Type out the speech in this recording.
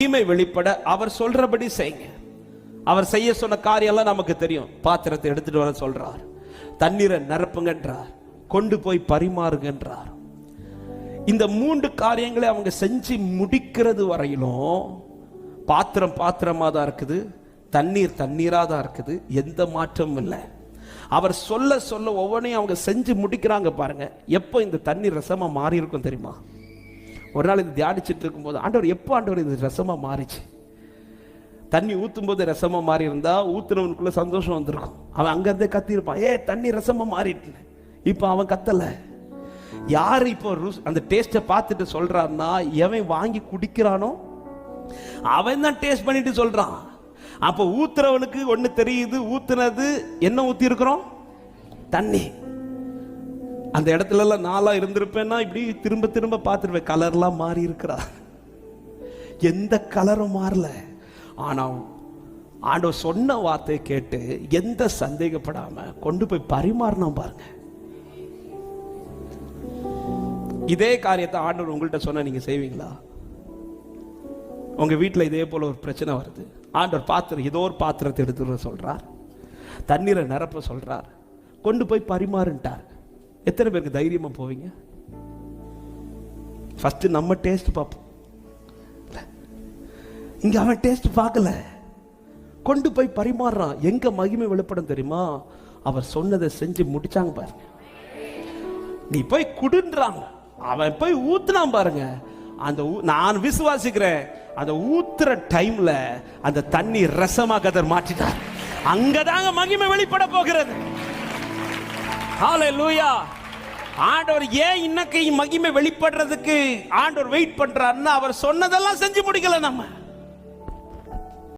தீமை வெளிப்பட அவர் சொல்றபடி செய்யுங்க. அவர் செய்ய சொன்ன காரியம்லாம் நமக்கு தெரியும். பாத்திரத்தை எடுத்துட்டு வர சொல்றார், தண்ணீரை நிரப்புங்கன்றார், கொண்டு போய் பரிமாறுங்கன்றார். இந்த 3 காரியங்களை அவங்க செஞ்சு முடிக்கிறது வரையிலும் பாத்திரம் பாத்திரமா தான் இருக்குது, தண்ணீர் தண்ணீரா தான் இருக்குது, எந்த மாற்றமும் இல்லை. அவர் சொல்ல சொல்ல ஒவ்வொன்றையும் அவங்க செஞ்சு முடிக்கிறாங்க. பாருங்க, எப்போ இந்த தண்ணீர் ரசமா மாறி இருக்கும் தெரியுமா? ஒரு நாள் இது தியானிச்சுட்டு இருக்கும்போது, ஆண்டவர் எப்போ ஆண்டவர் இது ரசமா மாறிச்சு? தண்ணி ஊற்றும் போது ரசமா மாறி இருந்தா ஊத்துனவனுக்குள்ள சந்தோஷம் வந்திருக்கும். அவன் அங்கிருந்தே கத்திருப்பான், தண்ணி ரசமா மாறிட்டு. இப்போ அவன் கத்தல. யாரு இப்போ அந்த டேஸ்ட்டை பார்த்துட்டு சொல்றான்னா, எவன் வாங்கி குடிக்கிறானோ அவன் தான் டேஸ்ட் பண்ணிட்டு சொல்றான். அப்போ ஊத்துறவனுக்கு ஒண்ணு தெரியுது, ஊத்துனது என்ன ஊத்தி இருக்கிறோம்? தண்ணி. அந்த இடத்துல எல்லாம் நாளா இருந்திருப்பேன்னா இப்படி திரும்ப திரும்ப பார்த்துருப்பேன், கலர்லாம் மாறி இருக்கிறா, எந்த கலரும் மாறல. ஆனா ஆண்டவர் சொன்ன வார்த்தையை கேட்டு எந்த சந்தேகப்படாம கொண்டு போய் பரிமாறினா பாருங்க. இதே காரியத்தை ஆண்டவர் உங்கள்கிட்ட சொன்ன நீங்க செய்வீங்களா? உங்க வீட்டில் இதே போல ஒரு பிரச்சனை வருது, ஆண்டவர் பாத்திரம் ஏதோ ஒரு பாத்திரத்தை எடுத்து சொல்றார், தண்ணீரை நிரப்ப சொல்றார், கொண்டு போய் பரிமாறுட்டார். எத்தனை பேருக்கு தைரியமா போவீங்க? ஃபர்ஸ்ட் நம்ம டேஸ்ட் பார்ப்போம். இங்க அவன் டேஸ்ட் பார்க்கல, கொண்டு போய் பரிமாறுறான். எங்க மகிமை வெளிப்படும் தெரியுமா? அவர் சொன்னதை செஞ்சு முடிச்சாங்க பாருங்க. நீ போய் குடுன்றாங்க, அவன் போய் ஊத்துனான் பாருங்க. அந்த நான் விசுவாசிக்கிறேன், அந்த ஊத்துற டைம்ல அந்த தண்ணி ரசமா கதர் மாற்றிட்டார். அங்கதாங்க மகிமை வெளிப்பட போகிறது. ஹல்லேலூயா. ஆண்டவர் ஏன் இன்னைக்கு மகிமை வெளிப்படுறதுக்கு ஆண்டவர் வெயிட் பண்றாருன்னா, அவர் சொன்னதெல்லாம் செஞ்சு முடிக்கல. நம்ம